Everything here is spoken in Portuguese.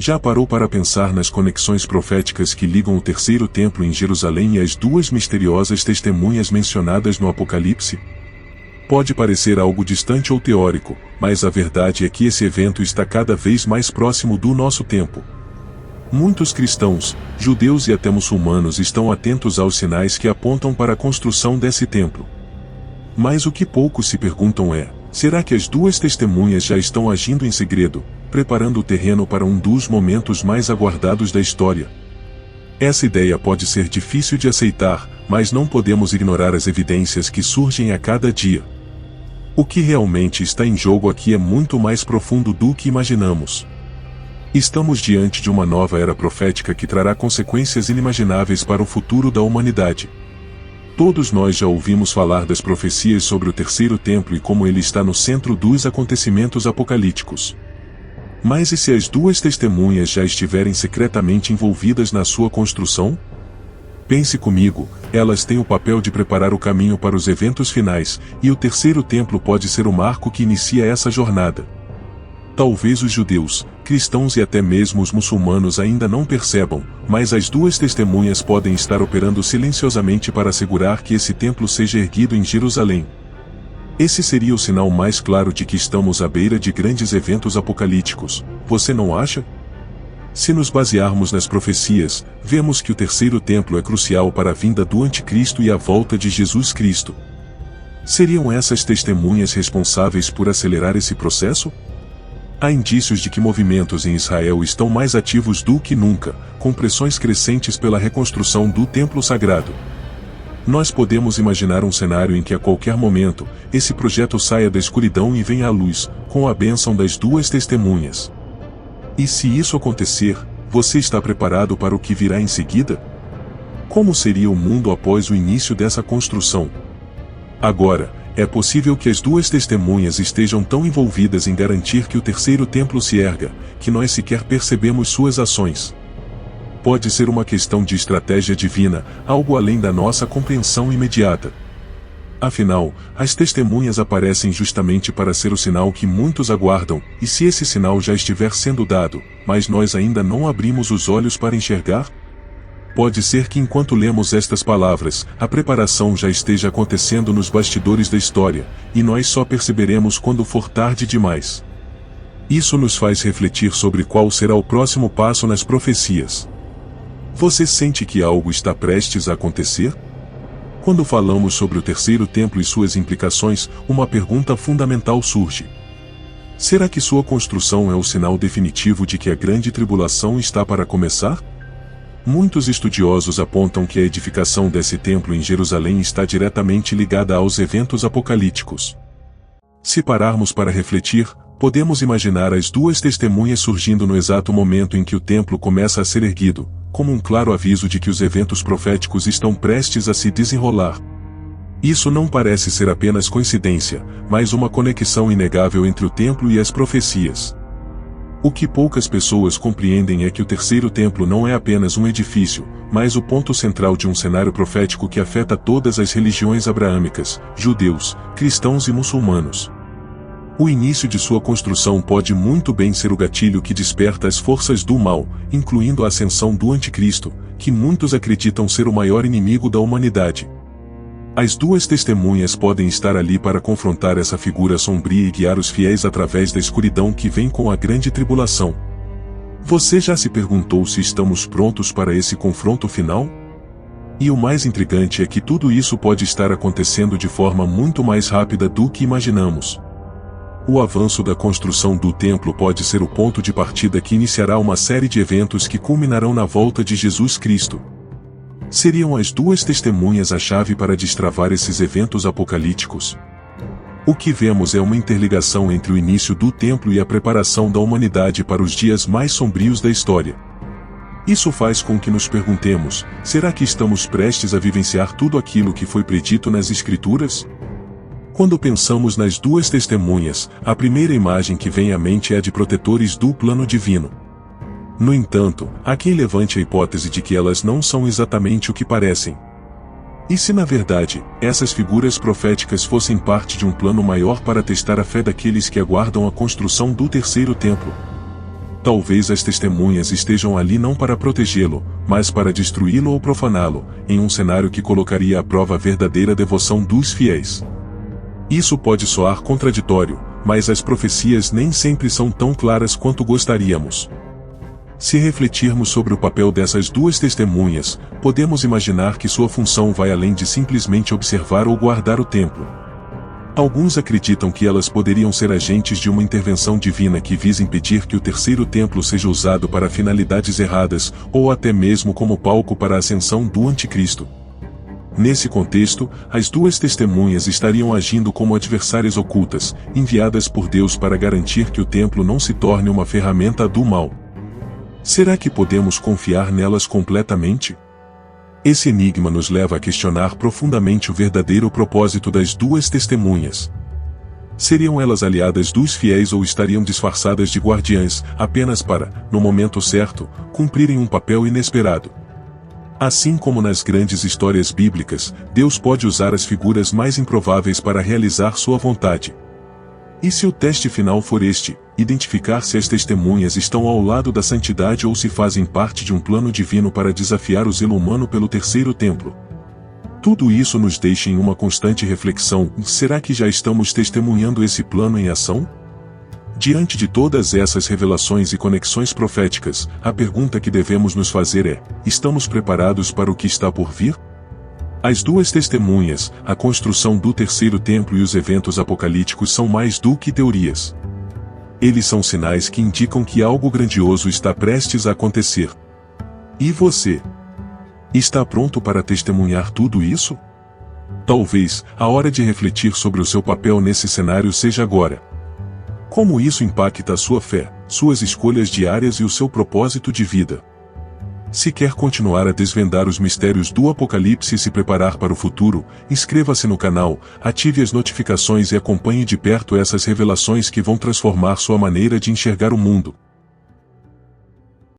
Já parou para pensar nas conexões proféticas que ligam o terceiro templo em Jerusalém e as duas misteriosas testemunhas mencionadas no Apocalipse? Pode parecer algo distante ou teórico, mas a verdade é que esse evento está cada vez mais próximo do nosso tempo. Muitos cristãos, judeus e até muçulmanos estão atentos aos sinais que apontam para a construção desse templo. Mas o que poucos se perguntam é: será que as duas testemunhas já estão agindo em segredo, preparando o terreno para um dos momentos mais aguardados da história? Essa ideia pode ser difícil de aceitar, mas não podemos ignorar as evidências que surgem a cada dia. O que realmente está em jogo aqui é muito mais profundo do que imaginamos. Estamos diante de uma nova era profética que trará consequências inimagináveis para o futuro da humanidade. Todos nós já ouvimos falar das profecias sobre o terceiro templo e como ele está no centro dos acontecimentos apocalípticos. Mas e se as duas testemunhas já estiverem secretamente envolvidas na sua construção? Pense comigo, elas têm o papel de preparar o caminho para os eventos finais, e o terceiro templo pode ser o marco que inicia essa jornada. Talvez os judeus, cristãos e até mesmo os muçulmanos ainda não percebam, mas as duas testemunhas podem estar operando silenciosamente para assegurar que esse templo seja erguido em Jerusalém. Esse seria o sinal mais claro de que estamos à beira de grandes eventos apocalípticos, você não acha? Se nos basearmos nas profecias, vemos que o terceiro templo é crucial para a vinda do Anticristo e a volta de Jesus Cristo. Seriam essas testemunhas responsáveis por acelerar esse processo? Há indícios de que movimentos em Israel estão mais ativos do que nunca, com pressões crescentes pela reconstrução do templo sagrado. Nós podemos imaginar um cenário em que a qualquer momento, esse projeto saia da escuridão e venha à luz, com a bênção das duas testemunhas. E se isso acontecer, você está preparado para o que virá em seguida? Como seria o mundo após o início dessa construção? Agora, é possível que as duas testemunhas estejam tão envolvidas em garantir que o terceiro templo se erga, que nós sequer percebemos suas ações. Pode ser uma questão de estratégia divina, algo além da nossa compreensão imediata. Afinal, as testemunhas aparecem justamente para ser o sinal que muitos aguardam, e se esse sinal já estiver sendo dado, mas nós ainda não abrimos os olhos para enxergar? Pode ser que enquanto lemos estas palavras, a preparação já esteja acontecendo nos bastidores da história, e nós só perceberemos quando for tarde demais. Isso nos faz refletir sobre qual será o próximo passo nas profecias. Você sente que algo está prestes a acontecer? Quando falamos sobre o terceiro templo e suas implicações, uma pergunta fundamental surge. Será que sua construção é o sinal definitivo de que a grande tribulação está para começar? Muitos estudiosos apontam que a edificação desse templo em Jerusalém está diretamente ligada aos eventos apocalípticos. Se pararmos para refletir, podemos imaginar as duas testemunhas surgindo no exato momento em que o templo começa a ser erguido, como um claro aviso de que os eventos proféticos estão prestes a se desenrolar. Isso não parece ser apenas coincidência, mas uma conexão inegável entre o templo e as profecias. O que poucas pessoas compreendem é que o terceiro templo não é apenas um edifício, mas o ponto central de um cenário profético que afeta todas as religiões abraâmicas, judeus, cristãos e muçulmanos. O início de sua construção pode muito bem ser o gatilho que desperta as forças do mal, incluindo a ascensão do Anticristo, que muitos acreditam ser o maior inimigo da humanidade. As duas testemunhas podem estar ali para confrontar essa figura sombria e guiar os fiéis através da escuridão que vem com a grande tribulação. Você já se perguntou se estamos prontos para esse confronto final? E o mais intrigante é que tudo isso pode estar acontecendo de forma muito mais rápida do que imaginamos. O avanço da construção do templo pode ser o ponto de partida que iniciará uma série de eventos que culminarão na volta de Jesus Cristo. Seriam as duas testemunhas a chave para destravar esses eventos apocalípticos? O que vemos é uma interligação entre o início do templo e a preparação da humanidade para os dias mais sombrios da história. Isso faz com que nos perguntemos: será que estamos prestes a vivenciar tudo aquilo que foi predito nas Escrituras? Quando pensamos nas duas testemunhas, a primeira imagem que vem à mente é a de protetores do plano divino. No entanto, há quem levante a hipótese de que elas não são exatamente o que parecem. E se na verdade, essas figuras proféticas fossem parte de um plano maior para testar a fé daqueles que aguardam a construção do terceiro templo? Talvez as testemunhas estejam ali não para protegê-lo, mas para destruí-lo ou profaná-lo, em um cenário que colocaria à prova a verdadeira devoção dos fiéis. Isso pode soar contraditório, mas as profecias nem sempre são tão claras quanto gostaríamos. Se refletirmos sobre o papel dessas duas testemunhas, podemos imaginar que sua função vai além de simplesmente observar ou guardar o templo. Alguns acreditam que elas poderiam ser agentes de uma intervenção divina que visa impedir que o terceiro templo seja usado para finalidades erradas, ou até mesmo como palco para a ascensão do anticristo. Nesse contexto, as duas testemunhas estariam agindo como adversárias ocultas, enviadas por Deus para garantir que o templo não se torne uma ferramenta do mal. Será que podemos confiar nelas completamente? Esse enigma nos leva a questionar profundamente o verdadeiro propósito das duas testemunhas. Seriam elas aliadas dos fiéis ou estariam disfarçadas de guardiãs, apenas para, no momento certo, cumprirem um papel inesperado? Assim como nas grandes histórias bíblicas, Deus pode usar as figuras mais improváveis para realizar sua vontade. E se o teste final for este, identificar se as testemunhas estão ao lado da santidade ou se fazem parte de um plano divino para desafiar o zelo humano pelo terceiro templo? Tudo isso nos deixa em uma constante reflexão: será que já estamos testemunhando esse plano em ação? Diante de todas essas revelações e conexões proféticas, a pergunta que devemos nos fazer é: estamos preparados para o que está por vir? As duas testemunhas, a construção do terceiro templo e os eventos apocalípticos são mais do que teorias. Eles são sinais que indicam que algo grandioso está prestes a acontecer. E você? Está pronto para testemunhar tudo isso? Talvez, a hora de refletir sobre o seu papel nesse cenário seja agora. Como isso impacta a sua fé, suas escolhas diárias e o seu propósito de vida? Se quer continuar a desvendar os mistérios do Apocalipse e se preparar para o futuro, inscreva-se no canal, ative as notificações e acompanhe de perto essas revelações que vão transformar sua maneira de enxergar o mundo.